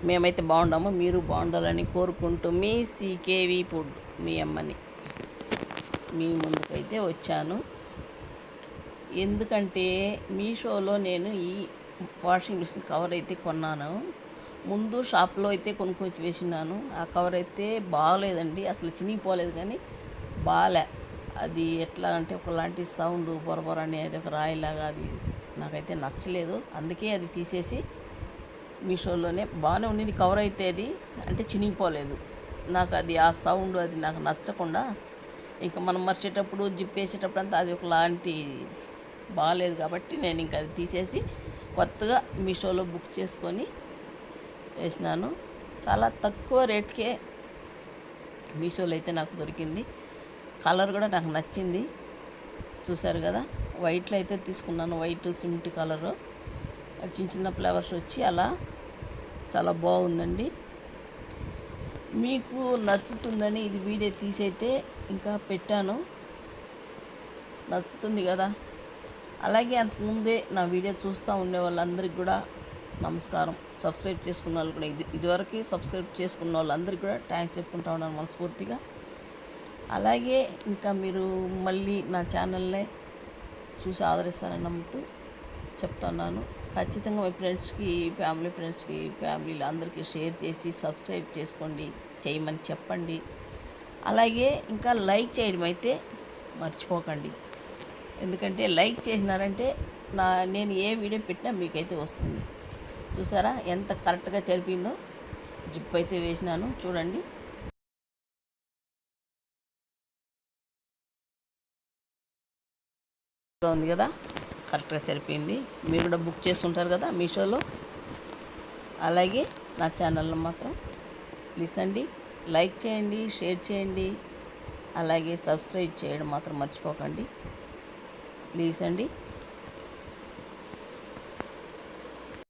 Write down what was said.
మేమైతే బాగుండాము, మీరు బాగుండాలని కోరుకుంటూ మీ సీకేవి ఫుడ్ మీ అమ్మని మీ ముందుకైతే వచ్చాను. ఎందుకంటే మీషోలో నేను ఈ వాషింగ్ మిషన్ కవర్ అయితే కొన్నాను. ముందు షాప్లో అయితే కొనుక్కొచ్చి వేసినాను. ఆ కవర్ అయితే బాగలేదండి, అసలు చినిగిపోలేదు కానీ బాలే. అది ఎట్లా అంటే ఒకలాంటి సౌండ్ బొరబొర అనేది ఒక రాయిలాగా, అది నాకైతే నచ్చలేదు. అందుకే అది తీసేసి మీషోలోనే బాగానే ఉండింది కవర్ అయితే, అది అంటే చినిగిపోలేదు. నాకు అది ఆ సౌండ్ అది నాకు నచ్చకుండా, ఇంకా మనం మర్చేటప్పుడు జిప్ వేసేటప్పుడు అంతా అది ఒకలాంటి బాగాలేదు కాబట్టి నేను ఇంకా అది తీసేసి కొత్తగా మీషోలో బుక్ చేసుకొని వేసినాను. చాలా తక్కువ రేట్కే మీషోలో అయితే నాకు దొరికింది. కలర్ కూడా నాకు నచ్చింది, చూసారు కదా. వైట్లో అయితే తీసుకున్నాను, వైట్ సిమెంట్ కలరు, చిన్న చిన్న ఫ్లవర్స్ వచ్చి అలా చాలా బాగుందండి. మీకు నచ్చుతుందని ఇది వీడియో తీసైతే ఇంకా పెట్టాను, నచ్చుతుంది కదా. అలాగే అంతకుముందే నా వీడియో చూస్తూ ఉండే వాళ్ళందరికీ కూడా నమస్కారం. సబ్స్క్రైబ్ చేసుకున్న వాళ్ళు కూడా ఇదివరకు సబ్స్క్రైబ్ చేసుకున్న వాళ్ళందరికీ కూడా థ్యాంక్స్ చెప్పుకుంటా ఉన్నాను మనస్ఫూర్తిగా. అలాగే ఇంకా మీరు మళ్ళీ నా ఛానల్నే చూసి ఆదరిస్తారని నమ్ముతూ చెప్తున్నాను. ఖచ్చితంగా మీ ఫ్రెండ్స్కి, ఫ్యామిలీలో అందరికీ షేర్ చేసి సబ్స్క్రైబ్ చేసుకోండి, చేయమని చెప్పండి. అలాగే ఇంకా లైక్ చేయడం అయితే మర్చిపోకండి. ఎందుకంటే లైక్ చేసినారంటే నేను ఏ వీడియో పెట్టినా మీకైతే వస్తుంది. చూసారా ఎంత కరెక్ట్గా జరిపిందో. జిప్ అయితే వేసినాను చూడండి. ఉంది కదా, కరెక్ట్గా సరిపోయింది. మీరు కూడా బుక్ చేసుకుంటారు కదా మీషోలో. అలాగే నా ఛానల్లో మాత్రం ప్లీజ్ అండి లైక్ చేయండి, షేర్ చేయండి, అలాగే సబ్స్క్రైబ్ చేయడం మాత్రం మర్చిపోకండి ప్లీజ్ అండి.